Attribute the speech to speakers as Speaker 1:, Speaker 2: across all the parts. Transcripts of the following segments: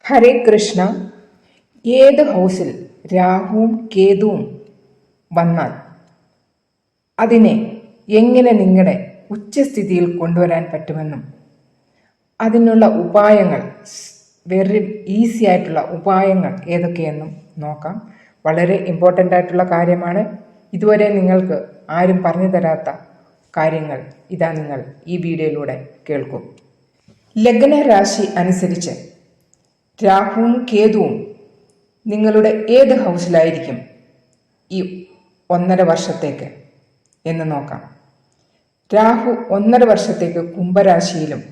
Speaker 1: ഹരേ കൃഷ്ണ. ഏത് ഹൗസിൽ രാഹുവും കേതുവും വന്നാൽ അതിനെ എങ്ങനെ നിങ്ങളുടെ ഉച്ചസ്ഥിതിയിൽ കൊണ്ടുവരാൻ പറ്റുമെന്നും അതിനുള്ള ഉപായങ്ങൾ, വെരി ഈസി ആയിട്ടുള്ള ഉപായങ്ങൾ ഏതൊക്കെയെന്നും നോക്കാം. വളരെ ഇമ്പോർട്ടൻ്റ് ആയിട്ടുള്ള കാര്യമാണ്. ഇതുവരെ നിങ്ങൾക്ക് ആരും പറഞ്ഞു തരാത്ത കാര്യങ്ങൾ ഇതാ നിങ്ങൾ ഈ വീഡിയോയിലൂടെ കേൾക്കും. ലഗ്ന രാശി അനുസരിച്ച് രാഹുവും കേതുവും നിങ്ങളുടെ ഏത് ഹൗസിലായിരിക്കും ഈ 1.5 വർഷത്തേക്ക് എന്ന് നോക്കാം. രാഹു 1.5 വർഷത്തേക്ക് കുംഭരാശിയിലും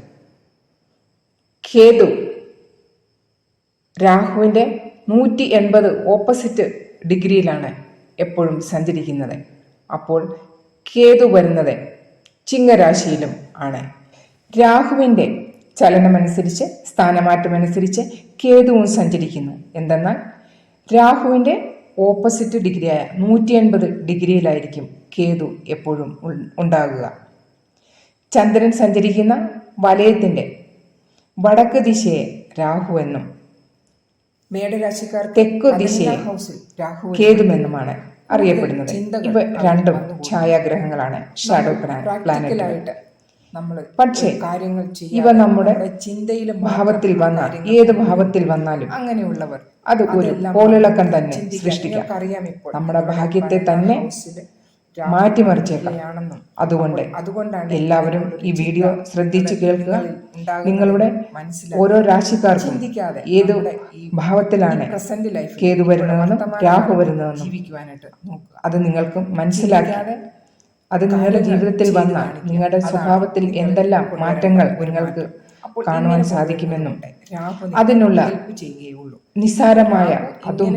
Speaker 1: കേതു രാഹുവിൻ്റെ 180 ഓപ്പോസിറ്റ് ഡിഗ്രിയിലാണ് എപ്പോഴും സഞ്ചരിക്കുന്നത്. അപ്പോൾ കേതു വരുന്നത് ചിങ്ങരാശിയിലും ആണ്. രാഹുവിൻ്റെ ചലനമനുസരിച്ച്, സ്ഥാനമാറ്റമനുസരിച്ച് കേതുവും സഞ്ചരിക്കുന്നു. എന്തെന്നാൽ രാഹുവിൻ്റെ ഓപ്പോസിറ്റ് ഡിഗ്രിയായ 180 ഡിഗ്രിയിലായിരിക്കും കേതു എപ്പോഴും ഉണ്ടാകുക. ചന്ദ്രൻ സഞ്ചരിക്കുന്ന വലയത്തിൻ്റെ വടക്ക് ദിശയെ രാഹു എന്നും മേടരാശിക്കാർ തെക്കു ദിശയെ കേതുമെന്നുമാണ് അറിയപ്പെടുന്നത്. ഇവ രണ്ടും ഛായാഗ്രഹങ്ങളാണ്, ഷാഡോ പ്ലാനറ്റായിട്ട്. പക്ഷേ കാര്യങ്ങൾ ഇവ നമ്മുടെ ചിന്തയിലും ഭാവത്തിൽ വന്നാൽ, ഏത് ഭാവത്തിൽ വന്നാലും അങ്ങനെയുള്ളവർ അത് ഒരു കോളിളക്കം തന്നെ സൃഷ്ടിക്കാം. നമ്മുടെ ഭാഗ്യത്തെ തന്നെ മാറ്റിമറിച്ചേക്കാം. അതുകൊണ്ടാണ് എല്ലാവരും ഈ വീഡിയോ ശ്രദ്ധിച്ച് കേൾക്കുക. നിങ്ങളുടെ ഓരോ രാശിക്കാർക്കും ഏത് ഭാവത്തിലാണ് കേതു വരുന്നതെന്നും രാഹു വരുന്നതെന്നും അത് നിങ്ങൾക്ക് മനസ്സിലാക്കാതെ അത് നിങ്ങളുടെ ജീവിതത്തിൽ വന്നാൽ നിങ്ങളുടെ സ്വഭാവത്തിൽ എന്തെല്ലാം മാറ്റങ്ങൾ നിങ്ങൾക്ക് കാണുവാൻ സാധിക്കുമെന്നും അതിനുള്ള നിസ്സാരമായ അതും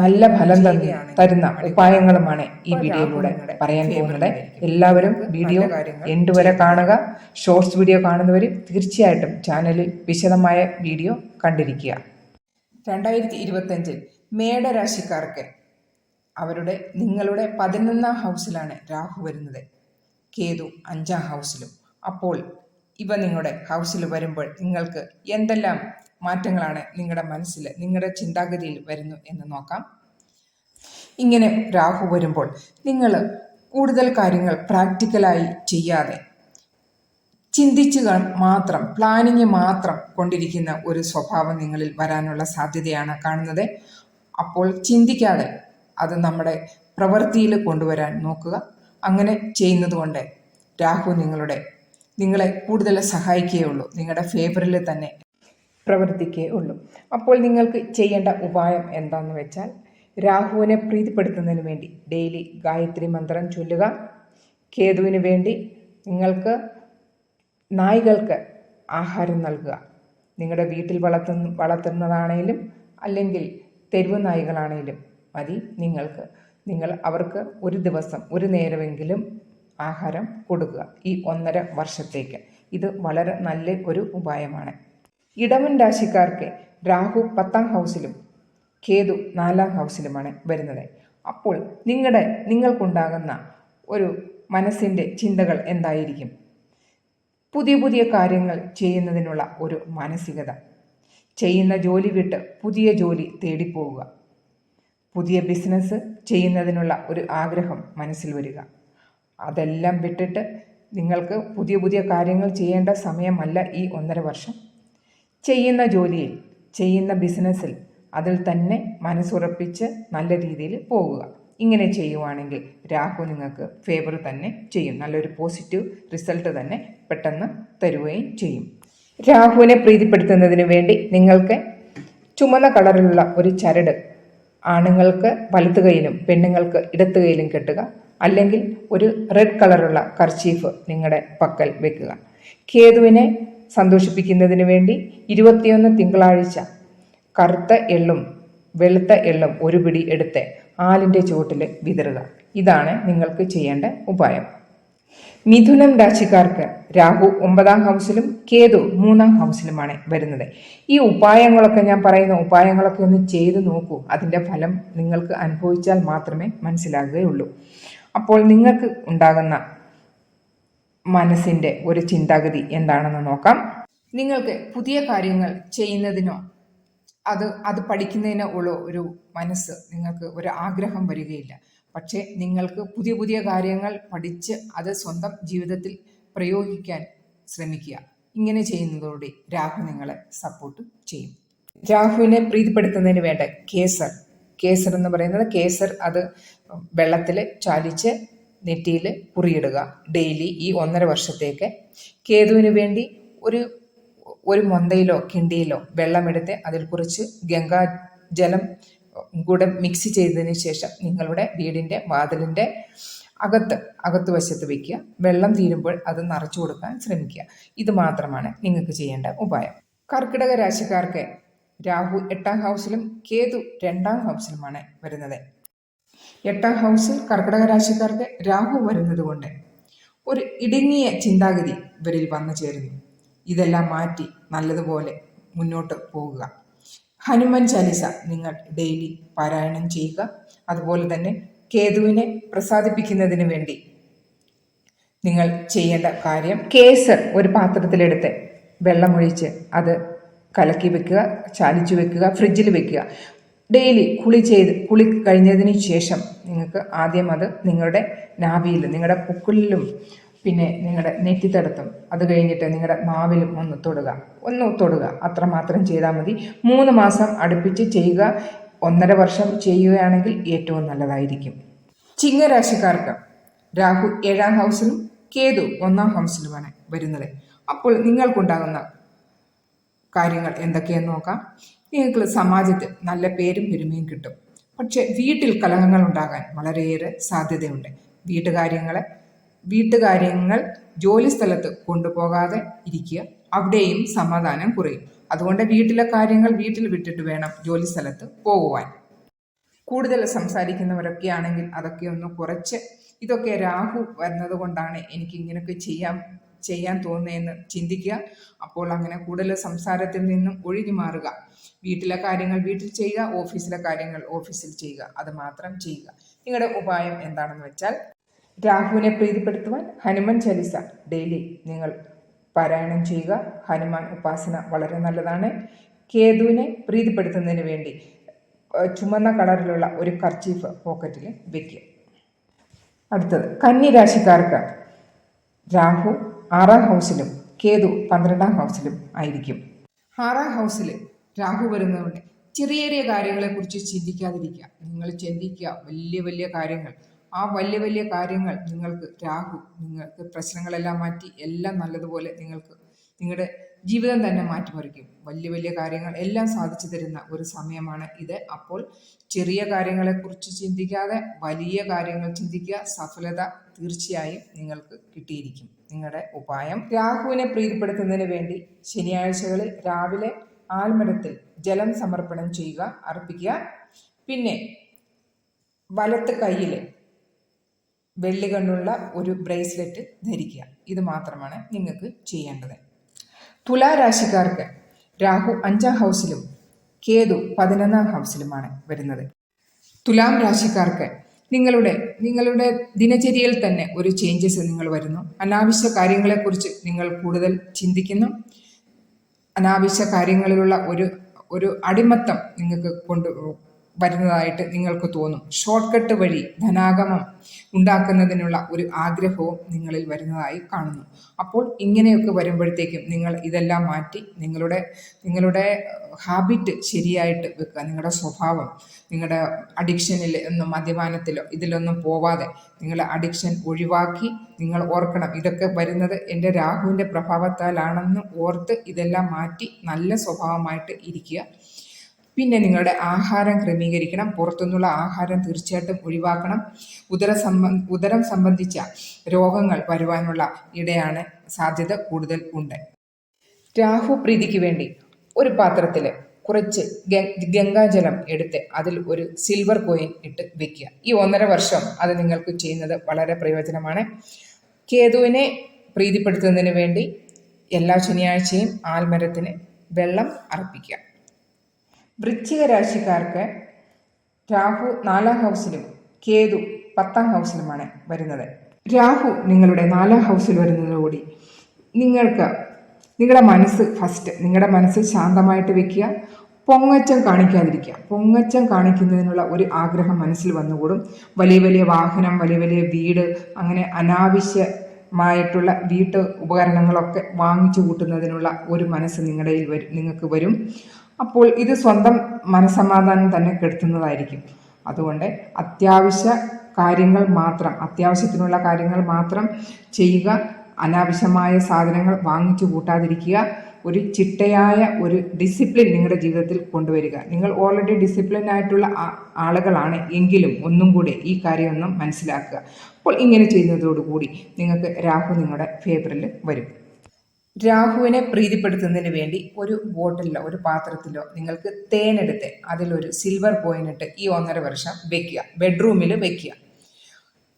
Speaker 1: നല്ല ഫലം തരുന്ന ഉപായങ്ങളുമാണ് ഈ വീഡിയോയിലൂടെ പറയാൻ പോകുന്നത്. എല്ലാവരും വീഡിയോ എൻഡ് വരെ കാണുക. ഷോർട്സ് വീഡിയോ കാണുന്നവർ തീർച്ചയായിട്ടും ചാനലിൽ വിശദമായ വീഡിയോ കണ്ടിരിക്കുക. 2025 മേടരാശിക്കാർക്ക് നിങ്ങളുടെ 11ാം ഹൗസിലാണ് രാഹു വരുന്നത്, കേതു 5ാം ഹൗസിലും. അപ്പോൾ ഇവ നിങ്ങളുടെ ഹൗസിൽ വരുമ്പോൾ നിങ്ങൾക്ക് എന്തെല്ലാം മാറ്റങ്ങളാണ് നിങ്ങളുടെ മനസ്സിൽ, നിങ്ങളുടെ ചിന്താഗതിയിൽ വരുന്നു എന്ന് നോക്കാം. ഇങ്ങനെ രാഹു വരുമ്പോൾ നിങ്ങൾ കൂടുതൽ കാര്യങ്ങൾ പ്രാക്ടിക്കലായി ചെയ്യാതെ ചിന്തിച്ച് മാത്രം, പ്ലാനിങ് മാത്രം കൊണ്ടിരിക്കുന്ന ഒരു സ്വഭാവം നിങ്ങളിൽ വരാനുള്ള സാധ്യതയാണ് കാണുന്നത്. അപ്പോൾ ചിന്തിക്കാതെ അത് നമ്മുടെ പ്രവൃത്തിയിൽ കൊണ്ടുവരാൻ നോക്കുക. അങ്ങനെ ചെയ്യുന്നത് കൊണ്ട് രാഹു നിങ്ങളെ കൂടുതൽ സഹായിക്കുകയുള്ളൂ, നിങ്ങളുടെ ഫേവറിൽ തന്നെ പ്രവർത്തിക്കുകയുള്ളൂ. അപ്പോൾ നിങ്ങൾക്ക് ചെയ്യേണ്ട ഉപായം എന്താണെന്ന് വെച്ചാൽ, രാഹുവിനെ പ്രീതിപ്പെടുത്തുന്നതിന് വേണ്ടി ഡെയിലി ഗായത്രി മന്ത്രം ചൊല്ലുക. കേതുവിന് വേണ്ടി നിങ്ങൾക്ക് നായ്കൾക്ക് ആഹാരം നൽകുക. നിങ്ങളുടെ വീട്ടിൽ വളർത്തുന്നതാണേലും അല്ലെങ്കിൽ തെരുവ് നായ്കളാണേലും മതി. നിങ്ങൾ അവർക്ക് ഒരു ദിവസം ഒരു നേരമെങ്കിലും ആഹാരം കൊടുക്കുക ഈ 1.5 വർഷത്തേക്ക്. ഇത് വളരെ നല്ല ഒരു ഉപായമാണ്. ഇടവൻ രാശിക്കാർക്ക് രാഹു 10ാം ഹൗസിലും കേതു 4ാം ഹൗസിലുമാണ് വരുന്നത്. അപ്പോൾ നിങ്ങൾക്കുണ്ടാകുന്ന ഒരു മനസ്സിൻ്റെ ചിന്തകൾ എന്തായിരിക്കും? പുതിയ കാര്യങ്ങൾ ചെയ്യുന്നതിനുള്ള ഒരു മാനസികത, ചെയ്യുന്ന ജോലി വിട്ട് പുതിയ ജോലി തേടിപ്പോവുക, പുതിയ ബിസിനസ് ചെയ്യുന്നതിനുള്ള ഒരു ആഗ്രഹം മനസ്സിൽ വരിക. അതെല്ലാം വിട്ടിട്ട് നിങ്ങൾക്ക് പുതിയ കാര്യങ്ങൾ ചെയ്യേണ്ട സമയമല്ല ഈ 1.5 വർഷം. ചെയ്യുന്ന ജോലിയിൽ, ചെയ്യുന്ന ബിസിനസ്സിൽ അതിൽ തന്നെ മനസ്സുറപ്പിച്ച് നല്ല രീതിയിൽ പോകുക. ഇങ്ങനെ ചെയ്യുവാണെങ്കിൽ രാഹു നിങ്ങൾക്ക് ഫേവർ തന്നെ ചെയ്യും, നല്ലൊരു പോസിറ്റീവ് റിസൾട്ട് തന്നെ പെട്ടെന്ന് തരുകയും ചെയ്യും. രാഹുവിനെ പ്രീതിപ്പെടുത്തുന്നതിന് വേണ്ടി നിങ്ങൾക്ക് ചുമന്ന കളറിലുള്ള ഒരു ചരട് ആണുങ്ങൾക്ക് വലത്ത് കൈയിലും പെണ്ണുങ്ങൾക്ക് ഇടത്ത് കൈയിലും കെട്ടുക. അല്ലെങ്കിൽ ഒരു റെഡ് കളറുള്ള കർച്ചീഫ് നിങ്ങളുടെ പക്കൽ വെക്കുക. കേതുവിനെ സന്തോഷിപ്പിക്കുന്നതിന് വേണ്ടി 21 തിങ്കളാഴ്ച കറുത്ത എള്ളും വെളുത്ത എള്ളും ഒരു പിടി എടുത്ത് ആലിൻ്റെ ചുവട്ടിൽ വിതറുക. ഇതാണ് നിങ്ങൾക്ക് ചെയ്യേണ്ട ഉപായം. മിഥുനം രാശിക്കാർക്ക് രാഹു 9ാം ഹൗസിലും കേതു 3ാം ഹൗസിലുമാണ് വരുന്നത്. ഈ ഉപായങ്ങളൊക്കെ, ഞാൻ പറയുന്ന ഉപായങ്ങളൊക്കെ ഒന്ന് ചെയ്തു നോക്കൂ. അതിൻ്റെ ഫലം നിങ്ങൾക്ക് അനുഭവിച്ചാൽ മാത്രമേ മനസ്സിലാകുകയുള്ളൂ. അപ്പോൾ നിങ്ങൾക്ക് ഉണ്ടാകുന്ന മനസ്സിൻ്റെ ഒരു ചിന്താഗതി എന്താണെന്ന് നോക്കാം. നിങ്ങൾക്ക് പുതിയ കാര്യങ്ങൾ ചെയ്യുന്നതിനോ അത് പഠിക്കുന്നതിനോ ഉള്ള ഒരു മനസ്സ്, നിങ്ങൾക്ക് ഒരു ആഗ്രഹം വരികയില്ല. പക്ഷേ നിങ്ങൾക്ക് പുതിയ പുതിയ കാര്യങ്ങൾ പഠിച്ച് അത് സ്വന്തം ജീവിതത്തിൽ പ്രയോഗിക്കാൻ ശ്രമിക്കുക. ഇങ്ങനെ ചെയ്യുന്നതോടെ രാഹു നിങ്ങളെ സപ്പോർട്ട് ചെയ്യും. രാഹുവിനെ പ്രീതിപ്പെടുത്തുന്നതിന് വേണ്ട കേസർ എന്ന് പറയുന്നത്, കേസർ അത് വെള്ളത്തിൽ ചാലിച്ച് നെറ്റിയിൽ കുറിയിടുക ഡെയിലി ഈ 1.5 വർഷത്തേക്ക്. കേതുവിന് വേണ്ടി ഒരു മൊന്തയിലോ കിണ്ടിയിലോ വെള്ളമെടുത്ത് അതിൽ കുറച്ച് ഗംഗാജലം കൂടെ മിക്സ് ചെയ്തതിന് ശേഷം നിങ്ങളുടെ വീടിൻ്റെ വാതിലിൻ്റെ അകത്ത് വശത്ത് വയ്ക്കുക. വെള്ളം തീരുമ്പോൾ അത് നിറച്ചു കൊടുക്കാൻ ശ്രമിക്കുക. ഇത് മാത്രമാണ് നിങ്ങൾക്ക് ചെയ്യേണ്ട ഉപായം. കർക്കിടക രാശിക്കാർക്ക് രാഹു 8ാം ഹൗസിലും കേതു 2ാം ഹൗസിലുമാണ് വരുന്നത്. 8ാം ഹൗസിൽ കർക്കിടക രാശിക്കാർക്ക് രാഹു വരുന്നത് കൊണ്ട് ഒരു ഇടുങ്ങിയ ചിന്താഗതി ഇവരിൽ വന്നു ചേരുന്നു. ഇതെല്ലാം മാറ്റി നല്ലതുപോലെ മുന്നോട്ട് പോകുക. ഹനുമാൻ ചാലിസ നിങ്ങൾ ഡെയിലി പാരായണം ചെയ്യുക. അതുപോലെ തന്നെ കേതുവിനെ പ്രസാദിപ്പിക്കുന്നതിന് വേണ്ടി നിങ്ങൾ ചെയ്യേണ്ട കാര്യം, കേസർ ഒരു പാത്രത്തിലെടുത്ത് വെള്ളമൊഴിച്ച് അത് കലക്കി വെക്കുക, ചാലിച്ചു വെക്കുക, ഫ്രിഡ്ജിൽ വെക്കുക. ഡെയിലി കുളി കഴിഞ്ഞതിന് ശേഷം നിങ്ങൾക്ക് ആദ്യം അത് നിങ്ങളുടെ നാഭിയിലും നിങ്ങളുടെ പൊക്കിളിലും പിന്നെ നിങ്ങളുടെ നെറ്റിത്തടത്തും, അത് കഴിഞ്ഞിട്ട് നിങ്ങളുടെ നാവിലും ഒന്ന് തൊടുക. അത്രമാത്രം ചെയ്താൽ മതി. 3 മാസം അടുപ്പിച്ച് ചെയ്യുക. 1.5 വർഷം ചെയ്യുകയാണെങ്കിൽ ഏറ്റവും നല്ലതായിരിക്കും. ചിങ്ങരാശിക്കാർക്ക് രാഹു 7ാം ഹൗസിലും കേതു 1ാം ഹൗസിലുമാണ് വരുന്നത്. അപ്പോൾ നിങ്ങൾക്കുണ്ടാകുന്ന കാര്യങ്ങൾ എന്തൊക്കെയെന്ന് നോക്കാം. നിങ്ങൾക്ക് സമാജത്തിൽ നല്ല പേരും പെരുമയും കിട്ടും. പക്ഷെ വീട്ടിൽ കലഹങ്ങൾ ഉണ്ടാകാൻ വളരെയേറെ സാധ്യതയുണ്ട്. വീട്ടുകാര്യങ്ങൾ ജോലി സ്ഥലത്ത് കൊണ്ടുപോകാതെ ഇരിക്കുക. അവിടെയും സമാധാനം കുറയും. അതുകൊണ്ട് വീട്ടിലെ കാര്യങ്ങൾ വീട്ടിൽ വിട്ടിട്ട് വേണം ജോലി സ്ഥലത്ത് പോകുവാൻ. കൂടുതൽ സംസാരിക്കുന്നവരൊക്കെ ആണെങ്കിൽ അതൊക്കെ ഒന്ന് കുറച്ച്, ഇതൊക്കെ രാഹു വരുന്നത് കൊണ്ടാണ് എനിക്ക് ഇങ്ങനെയൊക്കെ ചെയ്യാൻ തോന്നുന്നതെന്ന് ചിന്തിക്കുക. അപ്പോൾ അങ്ങനെ കൂടുതൽ സംസാരത്തിൽ നിന്നും ഒഴിഞ്ഞു മാറുക. വീട്ടിലെ കാര്യങ്ങൾ വീട്ടിൽ ചെയ്യുക, ഓഫീസിലെ കാര്യങ്ങൾ ഓഫീസിൽ ചെയ്യുക. അത് മാത്രം ചെയ്യുക. നിങ്ങളുടെ ഉപായം എന്താണെന്ന് വെച്ചാൽ, രാഹുവിനെ പ്രീതിപ്പെടുത്തുവാൻ ഹനുമാൻ ചാലിസ ഡെയിലി നിങ്ങൾ പാരായണം ചെയ്യുക. ഹനുമാൻ ഉപാസന വളരെ നല്ലതാണ്. കേതുവിനെ പ്രീതിപ്പെടുത്തുന്നതിന് വേണ്ടി ചുമന്ന കളറിലുള്ള ഒരു കർച്ചീഫ് പോക്കറ്റിൽ വെക്കുക. അടുത്തത് കന്നി രാശിക്കാർക്ക് രാഹു 6ാം ഹൗസിലും കേതു 12ാം ഹൗസിലും ആയിരിക്കും. 6ാം ഹൗസിൽ രാഹു വരുന്നതുകൊണ്ട് ചെറിയ ചെറിയ കാര്യങ്ങളെക്കുറിച്ച് ചിന്തിക്കാതിരിക്കുക. നിങ്ങൾ ചിന്തിക്കുക വലിയ വലിയ കാര്യങ്ങൾ. ആ വലിയ വലിയ കാര്യങ്ങൾ നിങ്ങൾക്ക് പ്രശ്നങ്ങളെല്ലാം മാറ്റി എല്ലാം നല്ലതുപോലെ നിങ്ങളുടെ ജീവിതം തന്നെ മാറ്റിമറിക്കും. വലിയ വലിയ കാര്യങ്ങൾ എല്ലാം സാധിച്ചു തരുന്ന ഒരു സമയമാണ് ഇത്. അപ്പോൾ ചെറിയ കാര്യങ്ങളെക്കുറിച്ച് ചിന്തിക്കാതെ വലിയ കാര്യങ്ങൾ ചിന്തിക്കുക. സഫലത തീർച്ചയായും നിങ്ങൾക്ക് കിട്ടിയിരിക്കും. നിങ്ങളുടെ ഉപായം, രാഹുവിനെ പ്രീതിപ്പെടുത്തുന്നതിന് വേണ്ടി ശനിയാഴ്ചകളിൽ രാവിലെ ആൽമരത്തിൽ ജലം സമർപ്പണം ചെയ്യുക, അർപ്പിക്കുക. പിന്നെ വലത്ത് കയ്യിൽ വെള്ളി കൊണ്ടുള്ള ഒരു ബ്രേസ്ലെറ്റ് ധരിക്കുക. ഇത് മാത്രമാണ് നിങ്ങൾക്ക് ചെയ്യേണ്ടത്. തുലാരാശിക്കാർക്ക് രാഹു 5ാം ഹൗസിലും കേതു 11ാം ഹൗസിലുമാണ് വരുന്നത്. തുലാം രാശിക്കാർക്ക് നിങ്ങളുടെ ദിനചര്യയിൽ തന്നെ ഒരു ചേഞ്ചസ് നിങ്ങൾ വരുന്നു. അനാവശ്യ കാര്യങ്ങളെക്കുറിച്ച് നിങ്ങൾ കൂടുതൽ ചിന്തിക്കുന്നു. അനാവശ്യ കാര്യങ്ങളിലുള്ള ഒരു അടിമത്തം നിങ്ങൾക്ക് വരുന്നതായിട്ട് നിങ്ങൾക്ക് തോന്നും. ഷോർട്ട് കട്ട് വഴി ധനാഗമം ഉണ്ടാക്കുന്നതിനുള്ള ഒരു ആഗ്രഹവും നിങ്ങളിൽ വരുന്നതായി കാണുന്നു. അപ്പോൾ ഇങ്ങനെയൊക്കെ വരുമ്പോഴത്തേക്കും നിങ്ങൾ ഇതെല്ലാം മാറ്റി നിങ്ങളുടെ ഹാബിറ്റ് ശരിയായിട്ട് വെക്കുക. നിങ്ങളുടെ സ്വഭാവം, നിങ്ങളുടെ അഡിക്ഷനിൽ മദ്യപാനത്തിലോ ഇതിലൊന്നും പോവാതെ നിങ്ങളുടെ അഡിക്ഷൻ ഒഴിവാക്കി നിങ്ങൾ ഓർക്കണം, ഇതൊക്കെ വരുന്നത് എൻ്റെ രാഹുവിൻ്റെ പ്രഭാവത്താലാണെന്ന് ഓർത്ത് ഇതെല്ലാം മാറ്റി നല്ല സ്വഭാവമായിട്ട് ഇരിക്കുക. പിന്നെ നിങ്ങളുടെ ആഹാരം ക്രമീകരിക്കണം. പുറത്തുനിന്നുള്ള ആഹാരം തീർച്ചയായിട്ടും ഒഴിവാക്കണം. ഉദരം സംബന്ധിച്ച രോഗങ്ങൾ വരുവാനുള്ള സാധ്യത കൂടുതൽ ഉണ്ട്. രാഹു പ്രീതിക്ക് വേണ്ടി ഒരു പാത്രത്തിൽ കുറച്ച് ഗംഗാജലം എടുത്ത് അതിൽ ഒരു സിൽവർ കോയിൻ ഇട്ട് വെക്കുക. ഈ 1.5 വർഷം അത് നിങ്ങൾക്ക് ചെയ്യുന്നത് വളരെ പ്രയോജനമാണ്. കേതുവിനെ പ്രീതിപ്പെടുത്തുന്നതിന് വേണ്ടി എല്ലാ ശനിയാഴ്ചയും ആൽമരത്തിന് വെള്ളം അർപ്പിക്കുക. വൃശ്ചിക രാശിക്കാർക്ക് രാഹു 4ാം ഹൗസിലും കേതു 10ാം ഹൗസിലുമാണ് വരുന്നത്. രാഹു നിങ്ങളുടെ 4ാം ഹൗസിൽ വരുന്നതോടുകൂടി നിങ്ങൾക്ക് നിങ്ങളുടെ മനസ്സ് ശാന്തമായിട്ട് വെക്കുക. പൊങ്ങച്ചം കാണിക്കാതിരിക്കുക. പൊങ്ങച്ചം കാണിക്കുന്നതിനുള്ള ഒരു ആഗ്രഹം മനസ്സിൽ വന്നുകൂടും. വലിയ വലിയ വാഹനം, വലിയ വലിയ വീട്, അങ്ങനെ അനാവശ്യമായിട്ടുള്ള വീട്ടു ഉപകരണങ്ങളൊക്കെ വാങ്ങിച്ചു കൂട്ടുന്നതിനുള്ള ഒരു മനസ്സ് നിങ്ങൾക്ക് വരും. അപ്പോൾ ഇത് സ്വന്തം മനസ്സമാധാനം തന്നെ കെടുത്തുന്നതായിരിക്കും. അതുകൊണ്ട് അത്യാവശ്യത്തിനുള്ള കാര്യങ്ങൾ മാത്രം ചെയ്യുക. അനാവശ്യമായ സാധനങ്ങൾ വാങ്ങിച്ചു കൂട്ടാതിരിക്കുക. ഒരു ചിട്ടയായ ഒരു ഡിസിപ്ലിൻ നിങ്ങളുടെ ജീവിതത്തിൽ കൊണ്ടുവരിക. നിങ്ങൾ ഓൾറെഡി ഡിസിപ്ലിൻ ആയിട്ടുള്ള ആളുകളാണ് എങ്കിലും ഒന്നും കൂടെ ഈ കാര്യമൊന്നും മനസ്സിലാക്കുക. അപ്പോൾ ഇങ്ങനെ ചെയ്യുന്നതോടുകൂടി നിങ്ങൾക്ക് രാഹു നിങ്ങളുടെ ഫേവറിൽ വരും. രാഹുവിനെ പ്രീതിപ്പെടുത്തുന്നതിന് വേണ്ടി ഒരു ബോട്ടിലോ ഒരു പാത്രത്തിലോ നിങ്ങൾക്ക് തേനെടുത്ത് അതിലൊരു സിൽവർ കോയിൻ ഇട്ട് ഈ 1.5 വർഷം വെക്കുക. ബെഡ്റൂമിൽ വെക്കുക.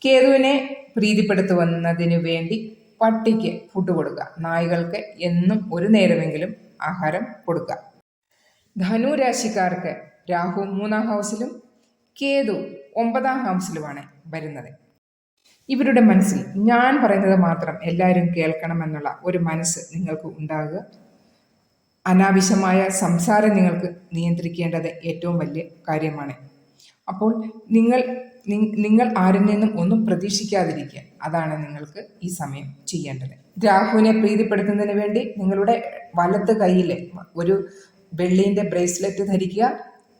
Speaker 1: കേതുവിനെ പ്രീതിപ്പെടുത്തുന്നതിന് വേണ്ടി പട്ടിക്ക് ഫുഡ് കൊടുക്കുക. നായ്കൾക്ക് എന്നും ഒരു നേരമെങ്കിലും ആഹാരം കൊടുക്കുക. ധനു രാശിക്കാർക്ക് രാഹു 3-ാം ഹൗസിലും കേതു 9-ാം ഹൗസിലുമാണ് വരുന്നത്. ഇവരുടെ മനസ്സിൽ ഞാൻ പറയുന്നത് മാത്രം എല്ലാവരും കേൾക്കണമെന്നുള്ള ഒരു മനസ്സ് നിങ്ങൾക്ക് ഉണ്ടാകുക. അനാവശ്യമായ സംസാരം നിങ്ങൾക്ക് നിയന്ത്രിക്കേണ്ടത് ഏറ്റവും വലിയ കാര്യമാണ്. അപ്പോൾ നിങ്ങൾ ആരിൽ നിന്നും ഒന്നും പ്രതീക്ഷിക്കാതിരിക്കുക. അതാണ് നിങ്ങൾക്ക് ഈ സമയം ചെയ്യേണ്ടത്. രാഹുവിനെ പ്രീതിപ്പെടുത്തുന്നതിന് വേണ്ടി നിങ്ങളുടെ വലത്ത് കൈയിൽ ഒരു വെള്ളിൻ്റെ ബ്രേസ്ലെറ്റ് ധരിക്കുക.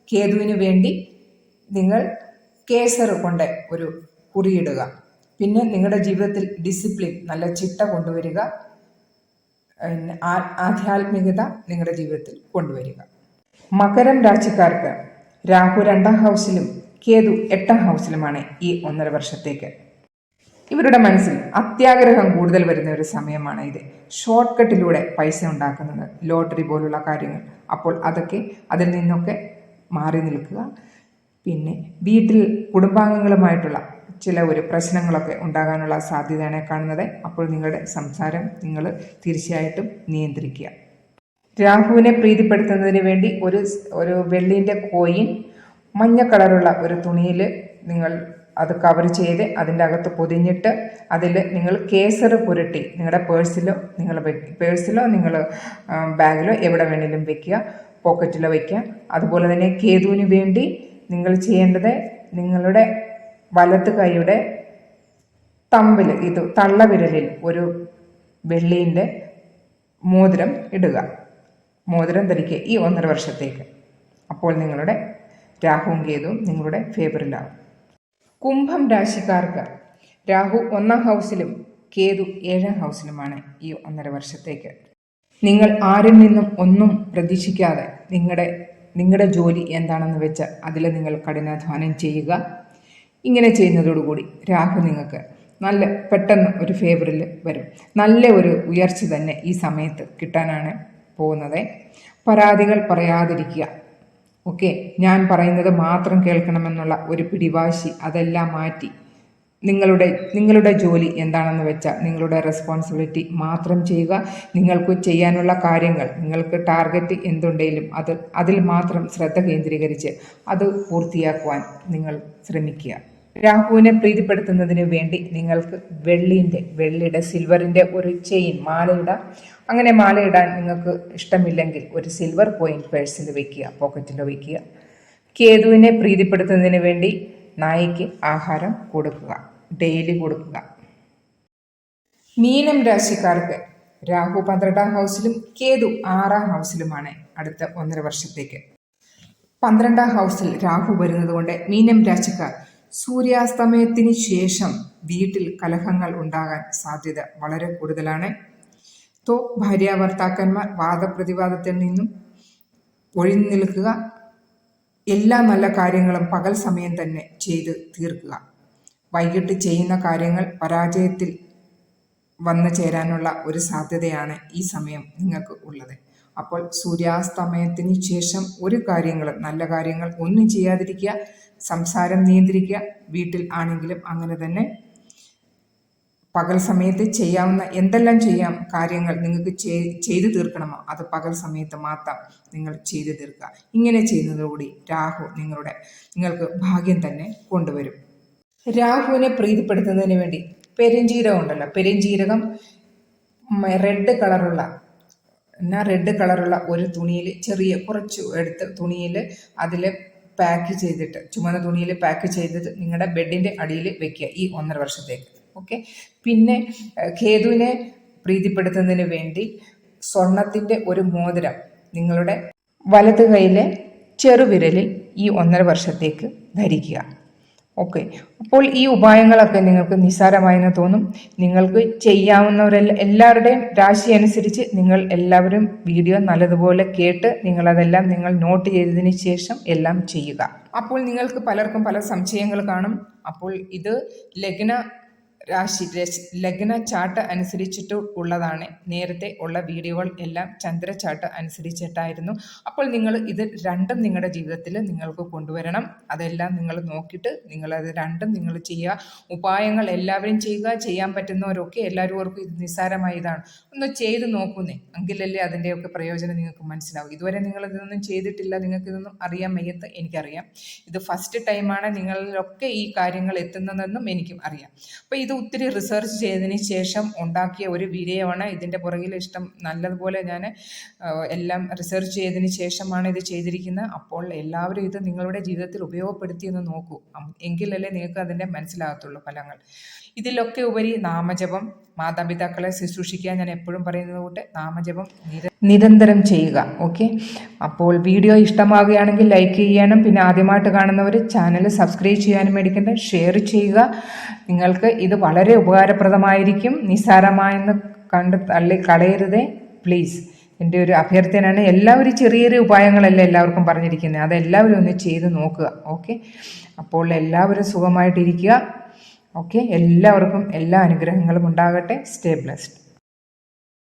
Speaker 1: കേതുവിന് വേണ്ടി നിങ്ങൾ കേസർ കൊണ്ട് ഒരു കുറിയിടുക. പിന്നെ നിങ്ങളുടെ ജീവിതത്തിൽ ഡിസിപ്ലിൻ, നല്ല ചിട്ട കൊണ്ടുവരിക. ആധ്യാത്മികത നിങ്ങളുടെ ജീവിതത്തിൽ കൊണ്ടുവരിക. മകരം രാശിക്കാർക്ക് രാഹു 2-ാം ഹൗസിലും കേതു 8-ാം ഹൗസിലുമാണ് ഈ 1.5 വർഷത്തേക്ക്. ഇവരുടെ മനസ്സിൽ അത്യാഗ്രഹം കൂടുതൽ വരുന്ന ഒരു സമയമാണ് ഇത്. ഷോർട്ട് കട്ടിലൂടെ പൈസ ഉണ്ടാക്കുന്നത്, ലോട്ടറി പോലുള്ള കാര്യങ്ങൾ. അപ്പോൾ അതിൽ നിന്നൊക്കെ മാറി നിൽക്കുക. പിന്നെ വീട്ടിൽ കുടുംബാംഗങ്ങളുമായിട്ടുള്ള ചില ഒരു പ്രശ്നങ്ങളൊക്കെ ഉണ്ടാകാനുള്ള സാധ്യതയാണ് കാണുന്നത്. അപ്പോൾ നിങ്ങളുടെ സംസാരം നിങ്ങൾ തീർച്ചയായിട്ടും നിയന്ത്രിക്കുക. രാഹുവിനെ പ്രീതിപ്പെടുത്തുന്നതിന് വേണ്ടി ഒരു വെള്ളിൻ്റെ കോയിൻ മഞ്ഞ കളറുള്ള ഒരു തുണിയിൽ നിങ്ങൾ അത് കവർ ചെയ്ത് അതിൻ്റെ അകത്ത് പൊതിഞ്ഞിട്ട് അതിൽ നിങ്ങൾ കേസർ പുരട്ടി നിങ്ങളുടെ പേഴ്സിലോ നിങ്ങൾ ബാഗിലോ എവിടെ വേണമെങ്കിലും വെക്കുക. പോക്കറ്റിലോ വയ്ക്കുക. അതുപോലെ തന്നെ കേതുവിന് വേണ്ടി നിങ്ങൾ ചെയ്യേണ്ടത് നിങ്ങളുടെ വലത്ത് കൈയുടെ തമ്പിൽ തള്ളവിരലിൽ ഒരു വെള്ളിൻ്റെ മോതിരം ഇടുക. മോതിരം ധരിക്കുക ഈ 1.5 വർഷത്തേക്ക്. അപ്പോൾ നിങ്ങളുടെ രാഹുവും കേതുവും നിങ്ങളുടെ ഫേവറിലാവും. കുംഭം രാശിക്കാർക്ക് രാഹു 1-ാം ഹൗസിലും കേതു 7-ാം ഹൗസിലുമാണ് ഈ 1.5 വർഷത്തേക്ക്. നിങ്ങൾ ആരിൽ നിന്നും ഒന്നും പ്രതീക്ഷിക്കാതെ നിങ്ങളുടെ ജോലി എന്താണെന്ന് വെച്ചാൽ അതിൽ നിങ്ങൾ കഠിനാധ്വാനം ചെയ്യുക. ഇങ്ങനെ ചെയ്യുന്നതോടുകൂടി രാഹു നിങ്ങൾക്ക് പെട്ടെന്ന് ഒരു ഫേവറിൽ വരും. നല്ല ഒരു ഉയർച്ച തന്നെ ഈ സമയത്ത് കിട്ടാനാണ് പോകുന്നത്. പരാതികൾ പറയാതിരിക്കുക. ഓക്കെ, ഞാൻ പറയുന്നത് മാത്രം കേൾക്കണമെന്നുള്ള ഒരു പിടിവാശി അതെല്ലാം മാറ്റി നിങ്ങളുടെ ജോലി എന്താണെന്ന് വെച്ചാൽ നിങ്ങളുടെ റെസ്പോൺസിബിലിറ്റി മാത്രം ചെയ്യുക. നിങ്ങൾക്ക് ചെയ്യാനുള്ള കാര്യങ്ങൾ, നിങ്ങൾക്ക് ടാർഗറ്റ് എന്തുണ്ടെങ്കിലും അതിൽ മാത്രം ശ്രദ്ധ കേന്ദ്രീകരിച്ച് അത് പൂർത്തിയാക്കുവാൻ നിങ്ങൾ ശ്രമിക്കുക. രാഹുവിനെ പ്രീതിപ്പെടുത്തുന്നതിന് വേണ്ടി നിങ്ങൾക്ക് വെള്ളിയുടെ സിൽവറിൻ്റെ ഒരു ചെയിൻ മാലയിടാം. അങ്ങനെ മാലയിടാൻ നിങ്ങൾക്ക് ഇഷ്ടമില്ലെങ്കിൽ ഒരു സിൽവർ കോയിൻ പേഴ്സിൽ വയ്ക്കുക, പോക്കറ്റിൽ വയ്ക്കുക. കേതുവിനെ പ്രീതിപ്പെടുത്തുന്നതിന് വേണ്ടി നായ്ക്ക് ആഹാരം കൊടുക്കുക, ഡെയിലി കൊടുക്കുക. മീനം രാശിക്കാർക്ക് രാഹു 12-ാം ഹൗസിലും കേതു 6-ാം ഹൗസിലുമാണ് അടുത്ത 1.5 വർഷത്തേക്ക്. 12-ാം ഹൗസിൽ രാഹു വരുന്നത് കൊണ്ട് മീനം രാശിക്കാർ സൂര്യാസ്തമയത്തിന് ശേഷം വീട്ടിൽ കലഹങ്ങൾ ഉണ്ടാകാൻ സാധ്യത വളരെ കൂടുതലാണ്. ഭാര്യാഭർത്താക്കന്മാർ വാദപ്രതിവാദത്തിൽ നിന്നും ഒഴിഞ്ഞു നിൽക്കുക. എല്ലാ നല്ല കാര്യങ്ങളും പകൽ സമയം തന്നെ ചെയ്ത് തീർക്കുക. വൈകിട്ട് ചെയ്യുന്ന കാര്യങ്ങൾ പരാജയത്തിൽ വന്നു ചേരാനുള്ള ഒരു സാധ്യതയാണ് ഈ സമയം നിങ്ങൾക്ക് ഉള്ളത്. അപ്പോൾ സൂര്യാസ്തമയത്തിന് ശേഷം നല്ല കാര്യങ്ങൾ ഒന്നും ചെയ്യാതിരിക്കുക. സംസാരം നിയന്ത്രിക്കുക. വീട്ടിൽ ആണെങ്കിലും അങ്ങനെ തന്നെ പകൽ സമയത്ത് ചെയ്യാവുന്ന എന്തെല്ലാം കാര്യങ്ങൾ നിങ്ങൾക്ക് ചെയ്തു തീർക്കണമോ അത് പകൽ സമയത്ത് മാത്രം നിങ്ങൾ ചെയ്തു തീർക്കുക. ഇങ്ങനെ ചെയ്യുന്നതോടുകൂടി രാഹു നിങ്ങൾക്ക് ഭാഗ്യം തന്നെ കൊണ്ടുവരും. രാഹുവിനെ പ്രീതിപ്പെടുത്തുന്നതിന് വേണ്ടി പെരുംജീരകം ഉണ്ടല്ലോ, പെരുംജീരകം റെഡ് കളറുള്ള എന്നാ റെഡ് കളറുള്ള ഒരു തുണിയിൽ ചെറിയ കുറച്ച് എടുത്ത് തുണിയിൽ അതിൽ പാക്ക് ചെയ്തിട്ട് ചുമന്ന തുണിയിൽ പാക്ക് ചെയ്തിട്ട് നിങ്ങളുടെ ബെഡിൻ്റെ അടിയിൽ വെക്കുക ഈ 1.5 വർഷത്തേക്ക്. ഓക്കെ. പിന്നെ കേതുവിനെ പ്രീതിപ്പെടുത്തുന്നതിന് വേണ്ടി സ്വർണത്തിൻ്റെ ഒരു മോതിരം നിങ്ങളുടെ വലത് കൈയിലെ ചെറുവിരലിൽ ഈ 1.5 വർഷത്തേക്ക് ധരിക്കുക. ഓക്കെ. അപ്പോൾ ഈ ഉപായങ്ങളൊക്കെ നിങ്ങൾക്ക് നിസ്സാരമായെന്ന് തോന്നും. നിങ്ങൾക്ക് എല്ലാവരുടെയും രാശി അനുസരിച്ച് നിങ്ങൾ എല്ലാവരും വീഡിയോ നല്ലതുപോലെ കേട്ട് നിങ്ങളതെല്ലാം നിങ്ങൾ നോട്ട് ചെയ്തതിന് ശേഷം എല്ലാം ചെയ്യുക. അപ്പോൾ നിങ്ങൾക്ക് പലർക്കും പല സംശയങ്ങൾ കാണും. അപ്പോൾ ഇത് ലഗ്ന ചാർട്ട് അനുസരിച്ചിട്ട് ഉള്ളതാണ്. നേരത്തെ ഉള്ള വീഡിയോകൾ എല്ലാം ചന്ദ്രചാർട്ട് അനുസരിച്ചിട്ടായിരുന്നു. അപ്പോൾ നിങ്ങൾ ഇത് രണ്ടും നിങ്ങളുടെ ജീവിതത്തിൽ നിങ്ങൾക്ക് കൊണ്ടുവരണം. അതെല്ലാം നിങ്ങൾ നോക്കിയിട്ട് നിങ്ങളത് രണ്ടും നിങ്ങൾ ചെയ്യുക. ഉപായങ്ങൾ എല്ലാവരും ചെയ്യുക. ചെയ്യാൻ പറ്റുന്നവരൊക്കെ എല്ലാവർക്കും ഇത് നിസ്സാരമായ ഇതാണ്, ഒന്ന് ചെയ്ത് നോക്കുന്നേ, എങ്കിലല്ലേ അതിൻ്റെയൊക്കെ പ്രയോജനം നിങ്ങൾക്ക് മനസ്സിലാവും. ഇതുവരെ നിങ്ങളിതൊന്നും ചെയ്തിട്ടില്ല, നിങ്ങൾക്കിതൊന്നും അറിയാൻ വയ്യത്ത് എനിക്കറിയാം. ഇത് ഫസ്റ്റ് ടൈമാണ് നിങ്ങളിലൊക്കെ ഈ കാര്യങ്ങൾ എത്തുന്നതെന്നും എനിക്കും അറിയാം. അപ്പോൾ ഇത് ഒത്തിരി റിസർച്ച് ചെയ്തതിന് ശേഷം ഉണ്ടാക്കിയ ഒരു വീഡിയോ ആണ്. ഇതിൻ്റെ പുറകിൽ നല്ലതുപോലെ ഞാൻ എല്ലാം റിസർച്ച് ചെയ്തതിന് ശേഷമാണ് ഇത് ചെയ്തിരിക്കുന്നത്. അപ്പോൾ എല്ലാവരും ഇത് നിങ്ങളുടെ ജീവിതത്തിൽ ഉപയോഗപ്പെടുത്തിയെന്ന് നോക്കൂ, എങ്കിലല്ലേ നിങ്ങൾക്ക് അതിൻ്റെ മനസ്സിലാകത്തുള്ളൂ ഫലങ്ങൾ. ഇതിലൊക്കെ ഉപരി നാമജപം, മാതാപിതാക്കളെ ശുശ്രൂഷിക്കാൻ ഞാൻ എപ്പോഴും പറയുന്നത് കൊണ്ട് നാമജപം നിരന്തരം ചെയ്യുക. ഓക്കെ. അപ്പോൾ വീഡിയോ ഇഷ്ടമാവുകയാണെങ്കിൽ ലൈക്ക് ചെയ്യാനും പിന്നെ ആദ്യമായിട്ട് കാണുന്നവർ ചാനൽ സബ്സ്ക്രൈബ് ചെയ്യാനും മേടിക്കേണ്ട, ഷെയർ ചെയ്യുക. നിങ്ങൾക്ക് ഇത് വളരെ ഉപകാരപ്രദമായിരിക്കും. നിസ്സാരമായെന്ന് കണ്ട് തള്ളി കളയരുതേ പ്ലീസ്. എൻ്റെ ഒരു അഭ്യർത്ഥനയാണ്. എല്ലാവരും ചെറിയ ഉപായങ്ങളല്ല എല്ലാവർക്കും പറഞ്ഞിരിക്കുന്നത്, അതെല്ലാവരും ഒന്ന് ചെയ്ത് നോക്കുക. ഓക്കെ. അപ്പോൾ എല്ലാവരും സുഖമായിട്ടിരിക്കുക. ഓക്കെ. എല്ലാവർക്കും എല്ലാ അനുഗ്രഹങ്ങളും ഉണ്ടാകട്ടെ. Stay blessed.